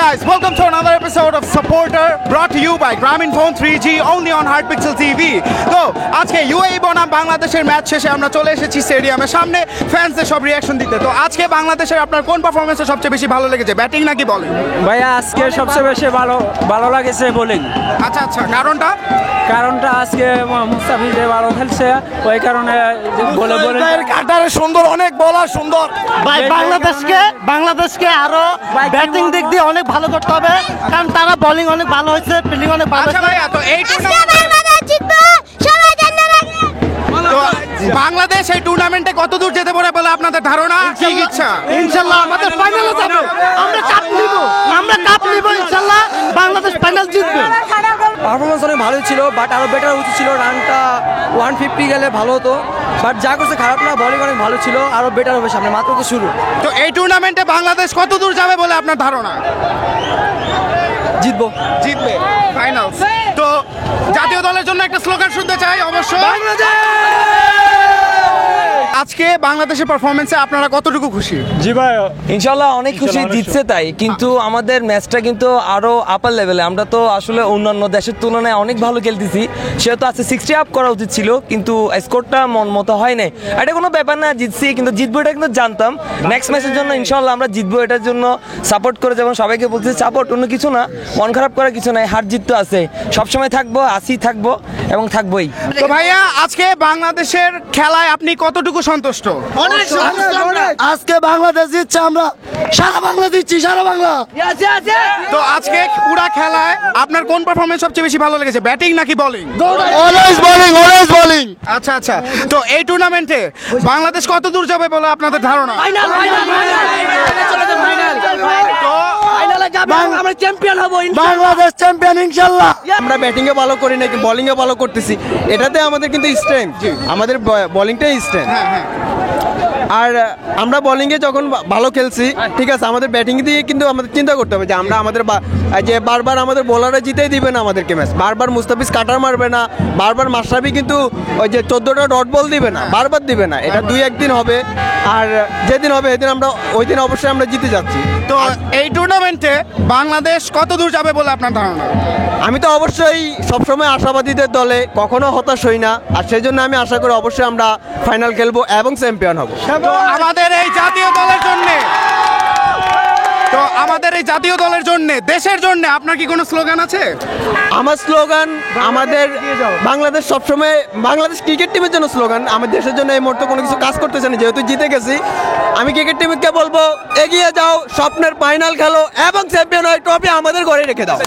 guys, welcome to another episode of Supporter brought to you by Grameenphone 3G only on Heartpixel TV. তো আজকে UAE বনাম বাংলাদেশের match শেষে আমরা চলে এসেছি স্টেডিয়ামের সামনে ফ্যান্সদের সব রিঅ্যাকশন দিতে। তো আজকে বাংলাদেশের আপনার কোন পারফরম্যান্সে সবচেয়ে বেশি ভালো লেগেছে, ব্যাটিং নাকি বোলিং? ভাইয়া আজকে সবচেয়ে বেশি ভালো লাগেছে বোলিং। আচ্ছা, কারণটা আজকে মুস্তাফিজ ভালো খেলছে, ওই কারণে বলে কাটারে সুন্দর, অনেক বলার সুন্দর। ভাই বাংলাদেশকে আরো ব্যাটিং দিক দিয়ে অনেক ভালো করতে হবে, কারণ তারা বোলিং অনেক ভালো হয়েছে, ফিল্ডিং অনেক ভালো হয়েছে। ভাইয়া তো এই বাংলাদেশ এই টুর্নামেন্টে কত দূর যেতে পারে বলে আপনাদের ধারণা? কি ইচ্ছা? ইনশাআল্লাহ আমাদের ফাইনালে যাবে, আমরা কাপ নিব ইনশাআল্লাহ, বাংলাদেশ ফাইনাল জিতবে। পারফরমেন্স অনেক ভালো ছিল, বাট আরো বেটার উচিত ছিল। রানটা 150 গেলে ভালো হতো, বাট যা করছে খারাপ না, বোলিং অনেক ভালো ছিল, আরো বেটার হবে সামনে, মাত্র তো শুরু। তো এই টুর্নামেন্টে বাংলাদেশ কত দূর যাবে বলে আপনার ধারণা? জিতবে ফাইনাল। তো জাতীয় দলের জন্য একটা স্লোগান শুনতে চাই অবশ্যই। আজকে বাংলাদেশের পারফরমেন্সে আপনারা কতটুকু খুশি? জি ভাই ইনশাআল্লাহ অনেক খুশি, জিতছে তাই, কিন্তু আমাদের ম্যাচটা কিন্তু আরো আপার লেভেলে। আমরা তো আসলে অন্যান্য দেশের তুলনায় অনেক ভালো খেলতেছি, সেহেতু আজকে 60 আপ করা উচিত ছিল, কিন্তু স্কোরটা মন মতো হয় নাই। এটা কোনো ব্যাপার না, জিতছি, কিন্তু জিতবো এটা কিন্তু জানতাম। নেক্সট ম্যাচের জন্য ইনশাআল্লাহ আমরা জিতবো, এটার জন্য সাপোর্ট করে যেমন সবাইকে বলছি, সাপোর্ট অন্য কিছু না, মন খারাপ করার কিছু নাই, হার জিত তো আছে, সবসময় থাকবো, থাকবো এবং থাকবোই। তো ভাইয়া আজকে বাংলাদেশের খেলায় আপনি কতটুকু সন্তুষ্ট? আজকে বাংলাদেশ জিতছে, আমরা সারা বাংলা জিতছি, সারা বাংলা। তো আজকে পুরো খেলায় আপনার কোন পারফরম্যান্স সবচেয়ে বেশি ভালো লেগেছে, ব্যাটিং নাকি বোলিং? Always bowling. আচ্ছা, তো এই টুর্নামেন্টে বাংলাদেশ কত দূর যাবে বলে আপনাদের ধারণা? বাংলাদেশ চ্যাম্পিয়ন ইনশাআল্লাহ। আমরা ব্যাটিং এ ভালো করি নাকি বোলিং এ ভালো করতেছি, এটাতে আমাদের কিন্তু স্ট্রেংথ, আমাদের বোলিংটাই স্ট্রেংথ। আর আমরা বোলিংয়ে যখন ভালো খেলছি, ঠিক আছে, আমাদের ব্যাটিং দিয়ে কিন্তু আমাদের চিন্তা করতে হবে যে আমরা আমাদের যে বারবার আমাদের বোলাররা জিতেই দিবে না আমাদেরকে ম্যাচ, বারবার মুস্তাফিজ কাটার মারবে না, বারবার মাশরাফি কিন্তু ওই যে 14টা ডট বল দিবে না, বারবার দিবে না, এটা 2-1 দিন হবে, আর যেদিন হবে সেদিন আমরা ওই দিন অবশ্যই আমরা জিতে যাচ্ছি। তো এই টুর্নামেন্টে বাংলাদেশ কত দূর যাবে বলে আপনার ধারণা? আমি তো অবশ্যই সবসময় আশাবাদীদের দলে, কখনো হতাশ হই না, আর সেই জন্য আমি আশা করি অবশ্যই আমরা ফাইনাল খেলবো এবং চ্যাম্পিয়ন হব। তো আমাদের এই জাতীয় দলের জন্য দেশের জন্য আপনার কি কোনো স্লোগান আছে? আমার স্লোগান, আমাদের বাংলাদেশ সবসময় বাংলাদেশ ক্রিকেট টিমের জন্য স্লোগান, আমার দেশের জন্য এই মুহূর্তে কোনো কিছু কাজ করতেছে না, যেহেতু জিতে গেছি। আমি ক্রিকেট টিমকে বলবো, এগিয়ে যাও, স্বপ্নের ফাইনাল খেলো এবং চ্যাম্পিয়ন হয়, ট্রফি আমাদের ঘরে রেখে দাও।